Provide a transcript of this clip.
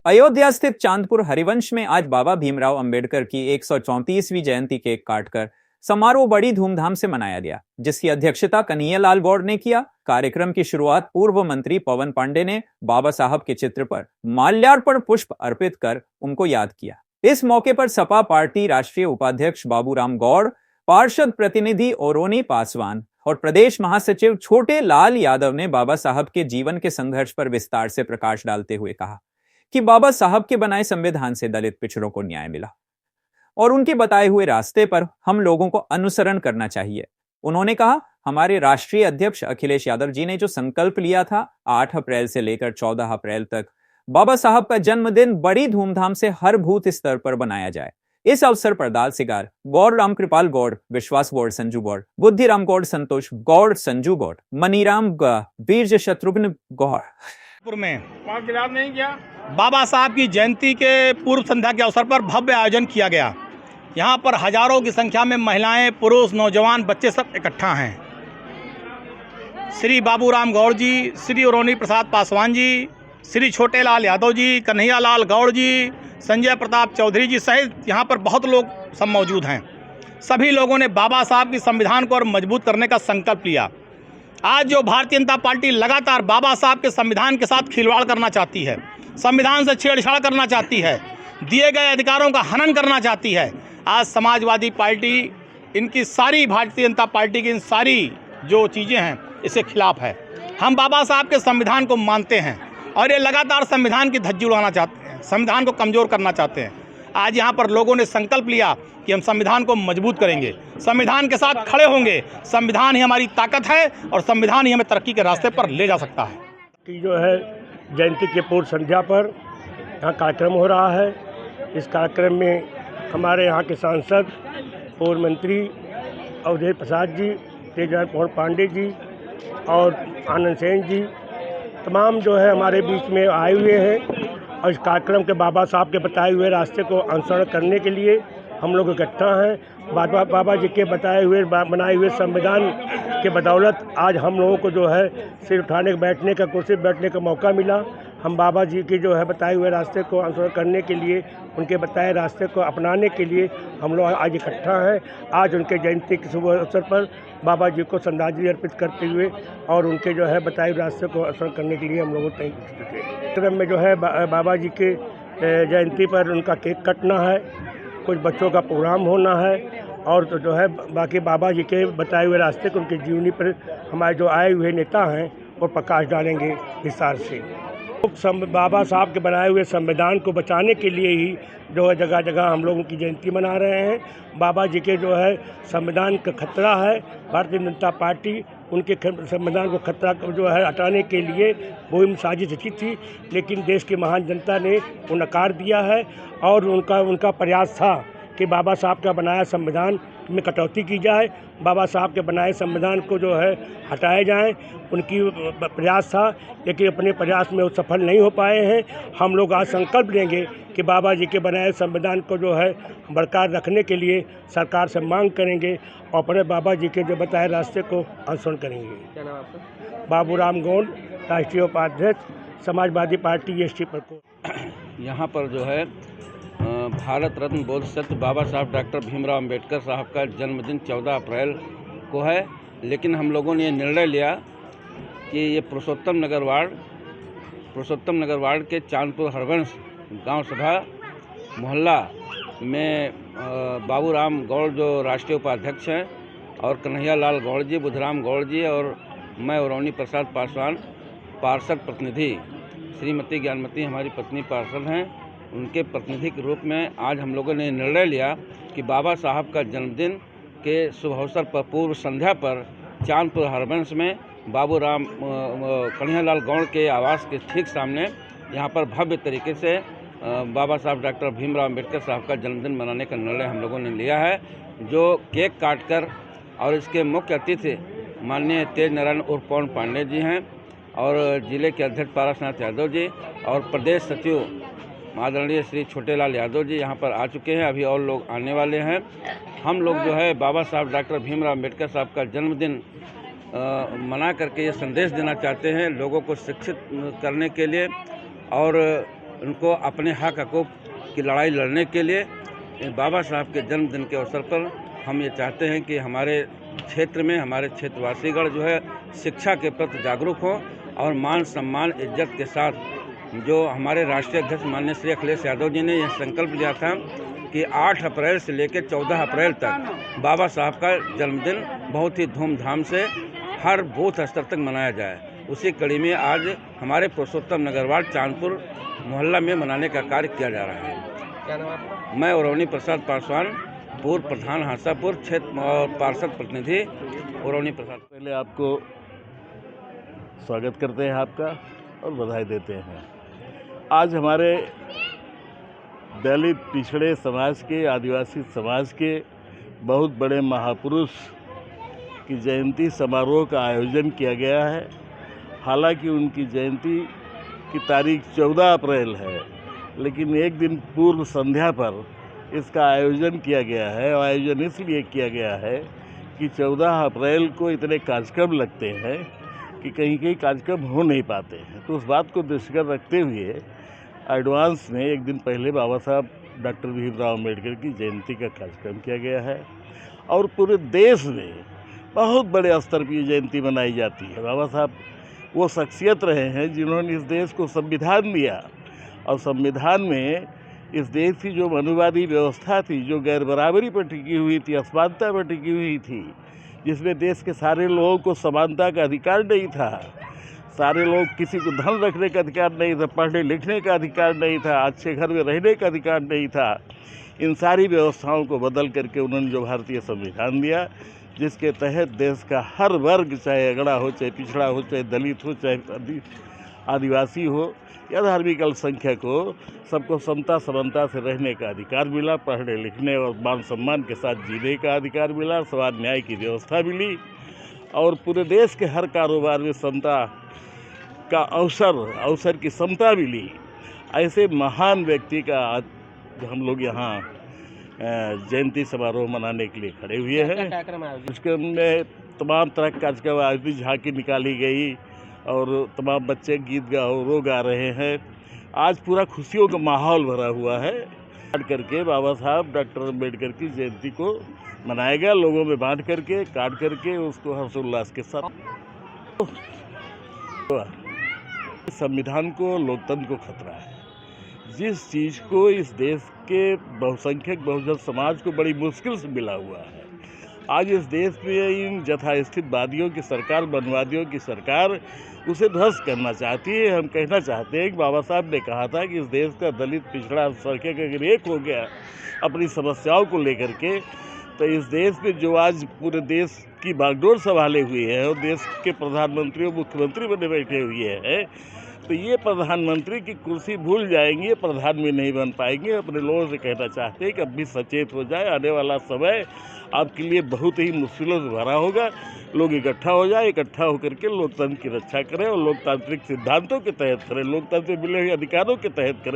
अयोध्या स्थित चांदपुर हरिवंश में आज बाबा भीमराव अंबेडकर की 134वीं जयंती केक काटकर समारोह बड़ी धूमधाम से मनाया गया, जिसकी अध्यक्षता कन्हैयालाल गौड़ ने किया। कार्यक्रम की शुरुआत पूर्व मंत्री पवन पांडे ने बाबा साहब के चित्र पर माल्यार्पण पुष्प अर्पित कर उनको याद किया। इस मौके पर सपा पार्टी राष्ट्रीय उपाध्यक्ष बाबूराम गौड़, पार्षद प्रतिनिधि ओरोनी पासवान और प्रदेश महासचिव छोटे लाल यादव ने बाबा साहब के जीवन के संघर्ष पर विस्तार से प्रकाश डालते हुए कहा कि बाबा साहब के बनाए संविधान से दलित पिछड़ों को न्याय मिला और उनके बताए हुए रास्ते पर हम लोगों को अनुसरण करना चाहिए। उन्होंने कहा, हमारे राष्ट्रीय अध्यक्ष अखिलेश यादव जी ने जो संकल्प लिया था 8 अप्रैल से लेकर 14 अप्रैल तक बाबा साहब का जन्मदिन बड़ी धूमधाम से हर बूथ स्तर पर बनाया जाए। इस अवसर पर दाल सिगार गौड़ रामकृपाल गौड़, विश्वास गौड़ संजू गौड़, बुद्धिराम गौड़ संतोष गौड़ संजू गौड़, मनीराम वीर शत्रुघ्न गौड़ में नहीं किया। बाबा साहब की जयंती के पूर्व संध्या के अवसर पर भव्य आयोजन किया गया। यहाँ पर हजारों की संख्या में महिलाएं, पुरुष, नौजवान, बच्चे सब इकट्ठा हैं। श्री बाबूराम गौड़ जी, श्री ओरोनी प्रसाद पासवान जी, श्री छोटे लाल यादव जी, कन्हैयालाल गौड़ जी, संजय प्रताप चौधरी जी सहित यहाँ पर बहुत लोग सब मौजूद हैं। सभी लोगों ने बाबा साहब की संविधान को और मजबूत करने का संकल्प लिया। आज जो भारतीय जनता पार्टी लगातार बाबा साहब के संविधान के साथ खिलवाड़ करना चाहती है, संविधान से छेड़छाड़ करना चाहती है, दिए गए अधिकारों का हनन करना चाहती है, आज समाजवादी पार्टी इनकी सारी भारतीय जनता पार्टी की इन सारी जो चीज़ें हैं इसके खिलाफ है। हम बाबा साहब के संविधान को मानते हैं और ये लगातार संविधान की धज्जी उड़ाना चाहते हैं, संविधान को कमज़ोर करना चाहते हैं। आज यहाँ पर लोगों ने संकल्प लिया कि हम संविधान को मजबूत करेंगे, संविधान के साथ खड़े होंगे। संविधान ही हमारी ताकत है और संविधान ही हमें तरक्की के रास्ते पर ले जा सकता है। कि जो है जयंती के पूर्व संध्या पर यहाँ कार्यक्रम हो रहा है। इस कार्यक्रम में हमारे यहाँ के सांसद, पूर्व मंत्री अवधेश प्रसाद जी, तेजनाथ पांडे जी और आनंद सेन जी तमाम जो है हमारे बीच में आए हुए हैं और इस कार्यक्रम के बाबा साहब के बताए हुए रास्ते को अनुसरण करने के लिए हम लोग इकट्ठा हैं। बाबा जी के बताए हुए बनाए हुए संविधान के बदौलत आज हम लोगों को जो है सिर उठाने बैठने का, कुर्सी बैठने का मौका मिला। हम बाबा जी के जो है बताए हुए रास्ते को अनुसरण करने के लिए, उनके बताए रास्ते को अपनाने के लिए हम लोग आज इकट्ठा हैं। आज उनके जयंती के शुभ अवसर पर बाबा जी को श्रद्धांजलि अर्पित करते हुए और उनके जो है बताए हुए रास्ते को अनुसरण करने के लिए हम लोग कार्यक्रम में जो है बाबा जी के जयंती पर उनका केक कटना है, कुछ बच्चों का प्रोग्राम होना है और तो जो है बाकी बाबा जी के बताए हुए रास्ते को, उनकी जीवनी पर हमारे जो आए हुए नेता हैं वो प्रकाश डालेंगे विस्तार से। बाबा साहब के बनाए हुए संविधान को बचाने के लिए ही जो है जगह जगह हम लोगों की जयंती मना रहे हैं। बाबा जी के जो है संविधान का खतरा है, भारतीय जनता पार्टी उनके संविधान को खतरा जो है हटाने के लिए मुहिम साजिश रची थी, लेकिन देश की महान जनता ने वो नकार दिया है और उनका प्रयास था कि बाबा साहब का बनाया संविधान में कटौती की जाए, बाबा साहब के बनाए संविधान को जो है हटाए जाएं। उनकी प्रयास था, लेकिन अपने प्रयास में वो सफल नहीं हो पाए हैं। हम लोग आज संकल्प लेंगे कि बाबा जी के बनाए संविधान को जो है बरकरार रखने के लिए सरकार से मांग करेंगे और अपने बाबा जी के जो बताए रास्ते को अनुसरण करेंगे। क्या नाम आपका? बाबूराम गौड़, राष्ट्रीय उपाध्यक्ष, समाजवादी पार्टी एसटी प्रकोष्ठ। यहाँ पर जो है भारत रत्न बोधिसत्व बाबा साहब डॉक्टर भीमराव अंबेडकर साहब का जन्मदिन 14 अप्रैल को है, लेकिन हम लोगों ने ये निर्णय लिया कि ये पुरुषोत्तम नगर वार्ड के चांदपुर हरवंश गांव सभा मोहल्ला में बाबूराम गौड़ जो राष्ट्रीय उपाध्यक्ष हैं और कन्हैयालाल गौड़ जी, बुद्धिराम गौड़ जी और मैं ओरोनी प्रसाद पासवान पार्षद प्रतिनिधि, श्रीमती ज्ञानमती हमारी पत्नी पार्षद हैं, उनके प्रतिनिधि के रूप में आज हम लोगों ने निर्णय लिया कि बाबा साहब का जन्मदिन के शुभ अवसर पर पूर्व संध्या पर चांदपुर हरवंश में बाबूराम कन्हैयालाल गौड़ के आवास के ठीक सामने यहाँ पर भव्य तरीके से बाबा साहब डॉक्टर भीमराव अंबेडकर साहब का जन्मदिन मनाने का निर्णय हम लोगों ने लिया है, जो केक काटकर और इसके मुख्य अतिथि माननीय तेज नारायण उर्फ पवन पांडे जी हैं और जिले के अध्यक्ष पारसनाथ यादव जी और प्रदेश सचिव आदरणीय श्री छोटे लाल यादव जी यहाँ पर आ चुके हैं, अभी और लोग आने वाले हैं। हम लोग जो है बाबा साहब डॉक्टर भीमराव अंबेडकर साहब का जन्मदिन मना करके ये संदेश देना चाहते हैं लोगों को शिक्षित करने के लिए और उनको अपने हक हकूक़ की लड़ाई लड़ने के लिए बाबा साहब के जन्मदिन के अवसर पर हम ये चाहते हैं कि हमारे क्षेत्र में हमारे क्षेत्रवासीगण जो है शिक्षा के प्रति जागरूक हों और मान सम्मान इज्जत के साथ जो हमारे राष्ट्रीय अध्यक्ष माननीय श्री अखिलेश यादव जी ने यह संकल्प लिया था कि 8 अप्रैल से लेकर 14 अप्रैल तक बाबा साहब का जन्मदिन बहुत ही धूमधाम से हर बूथ स्तर तक मनाया जाए, उसी कड़ी में आज हमारे पुरुषोत्तम नगरवार्ड चांदपुर मोहल्ला में मनाने का कार्य किया जा रहा है। क्या नाम है आपका? मैं औरौनी प्रसाद पासवान, पूर्व प्रधान हासापुर क्षेत्र और पार्षद प्रतिनिधि औरौनी प्रसाद। पहले आपको स्वागत करते हैं आपका और बधाई देते हैं। आज हमारे दलित पिछड़े समाज के, आदिवासी समाज के बहुत बड़े महापुरुष की जयंती समारोह का आयोजन किया गया है। हालांकि उनकी जयंती की तारीख 14 अप्रैल है, लेकिन एक दिन पूर्व संध्या पर इसका आयोजन किया गया है। और आयोजन इसलिए किया गया है कि 14 अप्रैल को इतने कार्यक्रम लगते हैं कि कहीं कहीं कार्यक्रम हो नहीं पाते हैं। तो उस बात को दृष्टिगत रखते हुए एडवांस में एक दिन पहले बाबा साहब डॉक्टर भीमराव अम्बेडकर की जयंती का कार्यक्रम किया गया है और पूरे देश में बहुत बड़े स्तर पर जयंती मनाई जाती है। बाबा साहब वो शख्सियत रहे हैं जिन्होंने इस देश को संविधान दिया और संविधान में इस देश की जो मनुवादी व्यवस्था थी, जो गैर बराबरी पर टिकी हुई थी, असमानता पर टिकी हुई थी, जिसमें देश के सारे लोगों को समानता का अधिकार नहीं था, सारे लोग किसी को धन रखने का अधिकार नहीं था, पढ़ने लिखने का अधिकार नहीं था, अच्छे घर में रहने का अधिकार नहीं था, इन सारी व्यवस्थाओं को बदल करके उन्होंने जो भारतीय संविधान दिया, जिसके तहत देश का हर वर्ग, चाहे अगड़ा हो, चाहे पिछड़ा हो, चाहे दलित हो, चाहे आदिवासी हो या धार्मिक अल्पसंख्यक हो, सबको समता समानता से रहने का अधिकार मिला, पढ़ने लिखने और मान सम्मान के साथ जीने का अधिकार मिला, समाज न्याय की व्यवस्था मिली और पूरे देश के हर कारोबार में समता का अवसर की समता मिली। ऐसे महान व्यक्ति का आज हम लोग यहाँ जयंती समारोह मनाने के लिए खड़े हुए हैं। कार्यक्रम में तमाम तरह के कार्यक्रम आयोजित, झांकी निकाली गई और तमाम बच्चे गीत गा रहे हैं। आज पूरा खुशियों का माहौल भरा हुआ है। करके बाबा साहब डॉक्टर अम्बेडकर की जयंती को मनाया गया, लोगों में बांट करके, काट करके उसको हर्षोल्लास के साथ। संविधान को, लोकतंत्र को खतरा है। जिस चीज़ को इस देश के बहुसंख्यक बहुजन समाज को बड़ी मुश्किल से मिला हुआ है, आज इस देश में इन यथास्थितवादियों की सरकार, वनवादियों की सरकार उसे ध्वस्त करना चाहती है। हम कहना चाहते हैं कि बाबा साहब ने कहा था कि इस देश का दलित, पिछड़ा, अल्पसंख्यक अगर एक हो गया अपनी समस्याओं को लेकर के, तो इस देश में जो आज पूरे देश की बागडोर संभाले हुए हैं और देश के प्रधानमंत्री और मुख्यमंत्री बने बैठे हुए हैं, तो ये प्रधानमंत्री की कुर्सी भूल जाएंगे, प्रधान भी नहीं बन पाएंगे। अपने लोगों से कहना चाहते हैं कि अब भी सचेत हो जाए, आने वाला समय आपके लिए बहुत ही मुश्किलों से भरा होगा। लोग इकट्ठा हो जाए, इकट्ठा होकर के लोकतंत्र की रक्षा करें और लोकतांत्रिक सिद्धांतों के तहत करें, लोकतंत्र से मिले हुए अधिकारों के तहत करें।